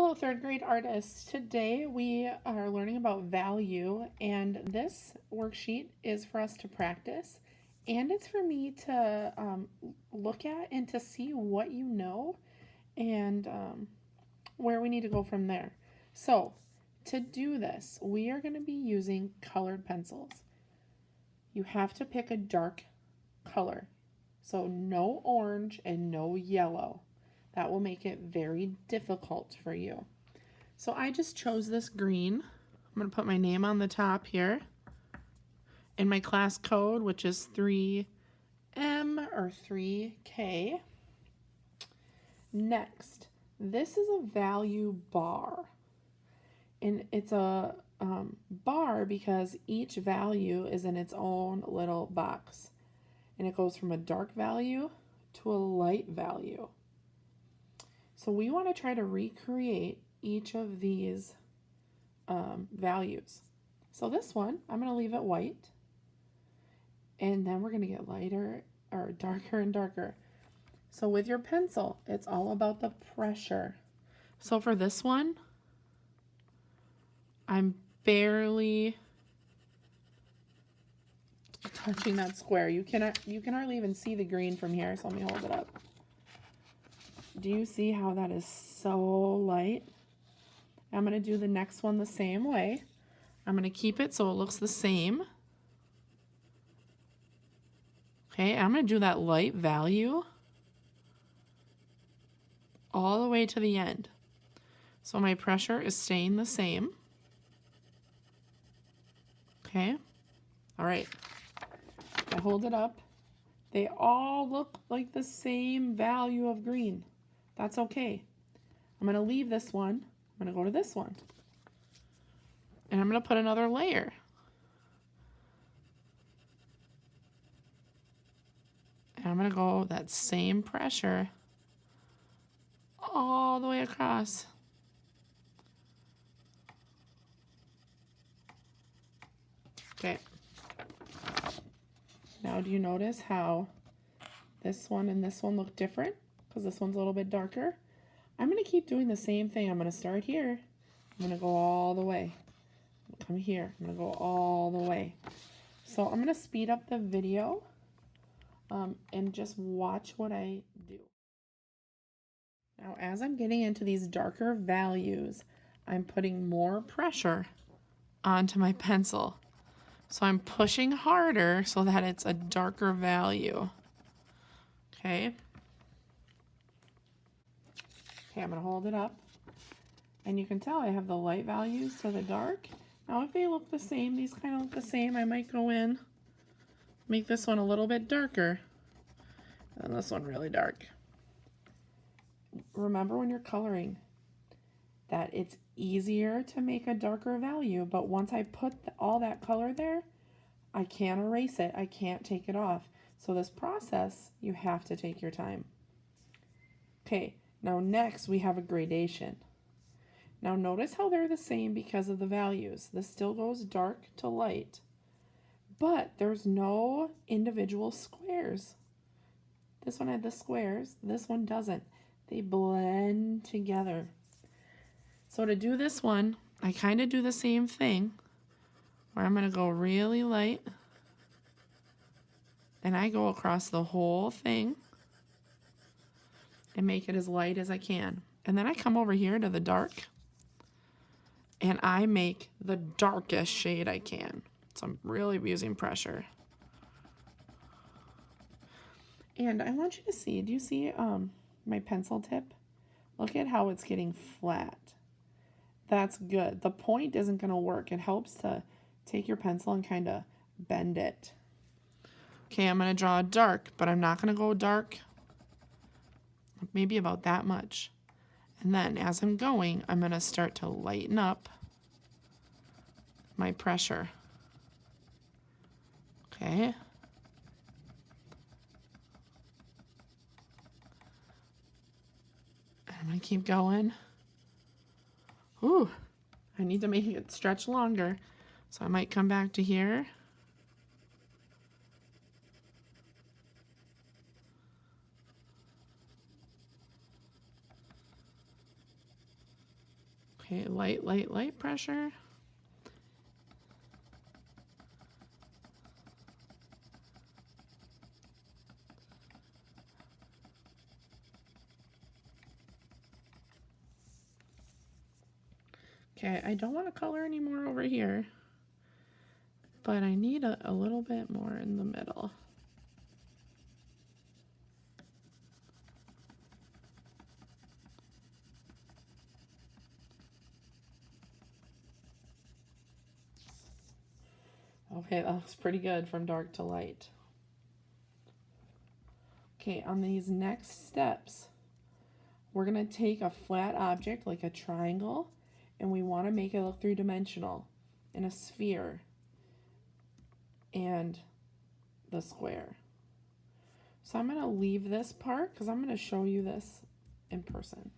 Hello, third grade artists. Today we are learning about value, and this worksheet is for us to practice, and it's for me to look at and to see what you know and where we need to go from there. So, to do this, we are going to be using colored pencils. You have to pick a dark color, so no orange and no yellow. That will make it very difficult for you. So I just chose this green. I'm going to put my name on the top here. And my class code, which is 3M or 3K. Next, this is a value bar. And it's a bar because each value is in its own little box. And it goes from a dark value to a light value. So we want to try to recreate each of these values. So this one, I'm going to leave it white. And then we're going to get lighter or darker and darker. So with your pencil, it's all about the pressure. So for this one, I'm barely touching that square. You can hardly even see the green from here, so let me hold it up. Do you see how that is so light? I'm going to do the next one the same way. I'm going to keep it so it looks the same. Okay, I'm going to do that light value all the way to the end. So my pressure is staying the same. Okay, all right. I hold it up. They all look like the same value of green. That's okay. I'm going to leave this one. I'm going to go to this one. And I'm going to put another layer. And I'm going to go that same pressure all the way across. Okay. Now do you notice how this one and this one look different? Because this one's a little bit darker. I'm going to keep doing the same thing. I'm going to start here. I'm going to go all the way. Come here. I'm going to go all the way. So I'm going to speed up the video and just watch what I do. Now, as I'm getting into these darker values, I'm putting more pressure onto my pencil. So I'm pushing harder so that it's a darker value. Okay. Okay, I'm going to hold it up. And you can tell I have the light values to the dark. Now if they look the same, these kind of look the same, I might go in, make this one a little bit darker, and this one really dark. Remember when you're coloring that it's easier to make a darker value, but once I put all that color there, I can't erase it, I can't take it off. So this process, you have to take your time. Okay, now next we have a gradation. Now notice how they're the same because of the values. This still goes dark to light, but there's no individual squares. This one had the squares, this one doesn't. They blend together. So to do this one, I kind of do the same thing, where I'm going to go really light, and I go across the whole thing and make it as light as I can. And then I come over here to the dark, and I make the darkest shade I can. So I'm really using pressure. And I want you to see, do you see my pencil tip? Look at how it's getting flat. That's good. The point isn't going to work. It helps to take your pencil and kind of bend it. Okay, I'm going to draw a dark, but I'm not going to go dark. Maybe about that much. And then as I'm going, I'm going to start to lighten up my pressure. Okay. I'm going to keep going. Ooh, I need to make it stretch longer. So I might come back to here. Okay, light pressure. Okay, I don't want to color anymore over here, but I need a little bit more in the middle. Okay, that looks pretty good from dark to light. Okay, on these next steps, we're going to take a flat object like a triangle, and we want to make it look three-dimensional in a sphere and the square. So I'm going to leave this part because I'm going to show you this in person.